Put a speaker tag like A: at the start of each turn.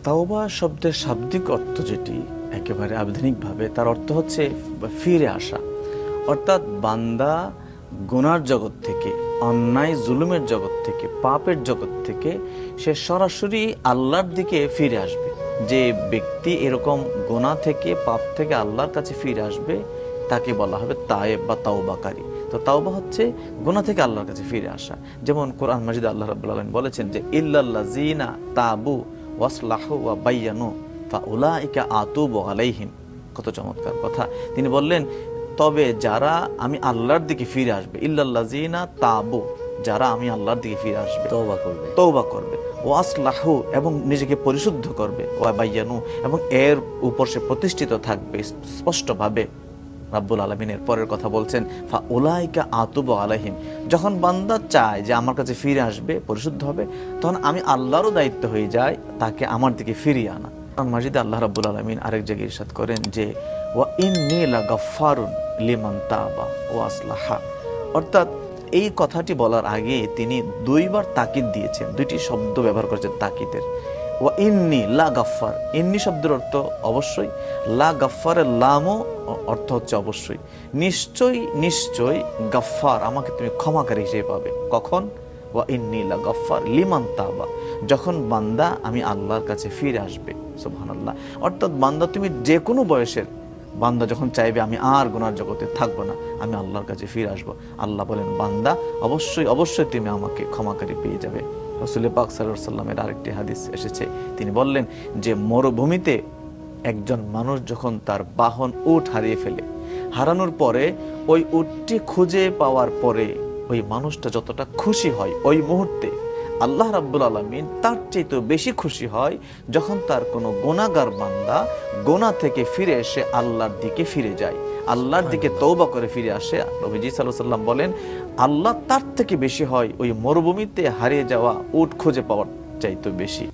A: তাওবা শব্দের শাব্দিক অর্থ যেটি একেবারে আধুনিকভাবে, তার অর্থ হচ্ছে ফিরে আসা। অর্থাৎ বান্দা গুনার জগৎ থেকে, অন্যায় জুলুমের জগৎ থেকে, পাপের জগৎ থেকে সে সরাসরি আল্লাহর দিকে ফিরে আসবে। যে ব্যক্তি এরকম গুনাহ থেকে, পাপ থেকে আল্লাহর কাছে ফিরে আসবে তাকে বলা হবে তায়েব বা তাওবাকারী। তো তাওবা হচ্ছে গুনাহ থেকে আল্লাহর কাছে ফিরে আসা। যেমন কোরআন মাজিদে আল্লাহ রাব্বুল আলামিন বলেছেন যে ইল্লাল্লাযিনা তাবু ওয়াসলাহু ওয়া বায়্যানু ফাউলাইকা আতুবু আলাইহিম। কত চমৎকার কথা! তিনি বললেন তবে যারা আমি আল্লাহর দিকে ফিরে আসবে, ইল্লাল্লাযিনা তাবু, যারা আমি আল্লাহর দিকে ফিরে আসবে, তওবা করবে, ওয়াসলাহু এবং নিজেকে পরিশুদ্ধ করবে, ওয়া বায়্যানু এবং এর উপর সে প্রতিষ্ঠিত থাকবে স্পষ্টভাবে। রাব্বুল আলামিনের পরের কথা বলছেন ফাউলাইকা আতুবু আলাইহিম। যখন বান্দা চায় যে আমার কাছে ফিরে আসবে, পরিশুদ্ধ হবে, তখন আমি আল্লাহরও দায়িত্ব হয়ে যায় তাকে আমার দিকে ফিরিয়ে আনা। কোরআন মাজিদে আল্লাহ রাব্বুল আলামিন আরেক জায়গায় ইরশাদ করেন যে ওয়া ইন্নী লাগাফফারুন লিমান তাবা ওয়া আসলাহা। অর্থাৎ এই কথাটি বলার আগে তিনি দুইবার তাকিদ দিয়েছেন, দুইটি শব্দ ব্যবহার করেছেন তাকিদের। ওয়া ইন্নী লা গাফফার, ইন্নী শব্দের অর্থ অবশ্যই, লা গাফফারের লামও অর্থ হচ্ছে অবশ্যই। নিশ্চয়ই নিশ্চয়ই গাফফার, আমাকে তুমি ক্ষমাকারী হিসেবে পাবে। কখন? ওয়া ইন্নী লা গাফফার লিমান তাবা, যখন বান্দা আমি আল্লাহর কাছে ফিরে আসবে। সুবহানাল্লাহ। অর্থাৎ বান্দা তুমি যে কোনো বয়সের বান্দা যখন চাইবে আমি আর গুনার জগতে থাকবো না, আমি আল্লাহর কাছে ফিরে আসবো, আল্লাহ বলেন বান্দা অবশ্যই অবশ্যই তুমি আমাকে ক্ষমাকারী পেয়ে যাবে। রাসূল পাক সাল্লাল্লাহু আলাইহি ওয়াসাল্লামের আরেকটি হাদিস এসেছে, তিনি বললেন যে মরুভূমিতে একজন মানুষ যখন তার বাহন উট হারিয়ে ফেলে, হারানোর পরে ওই উটটি খুঁজে পাওয়ার পরে ওই মানুষটা যতটা খুশি হয়, ওই মুহূর্তে আল্লাহ রাব্বুল আলামিন তার চেয়ে বেশি খুশি হয় যখন তার কোনো গুনাহগার বান্দা গুনাহ থেকে ফিরে এসে আল্লাহর দিকে ফিরে যায়, আল্লাহর দিকে তওবা করে ফিরে আসে। নবীজি সাল্লাল্লাহু আলাইহি ওয়াসাল্লাম বলেন আল্লাহ তার থেকে বেশি হয় ওই মরুভূমিতে হারিয়ে যাওয়া উট খুঁজে পাওয়ার চাইতে বেশি।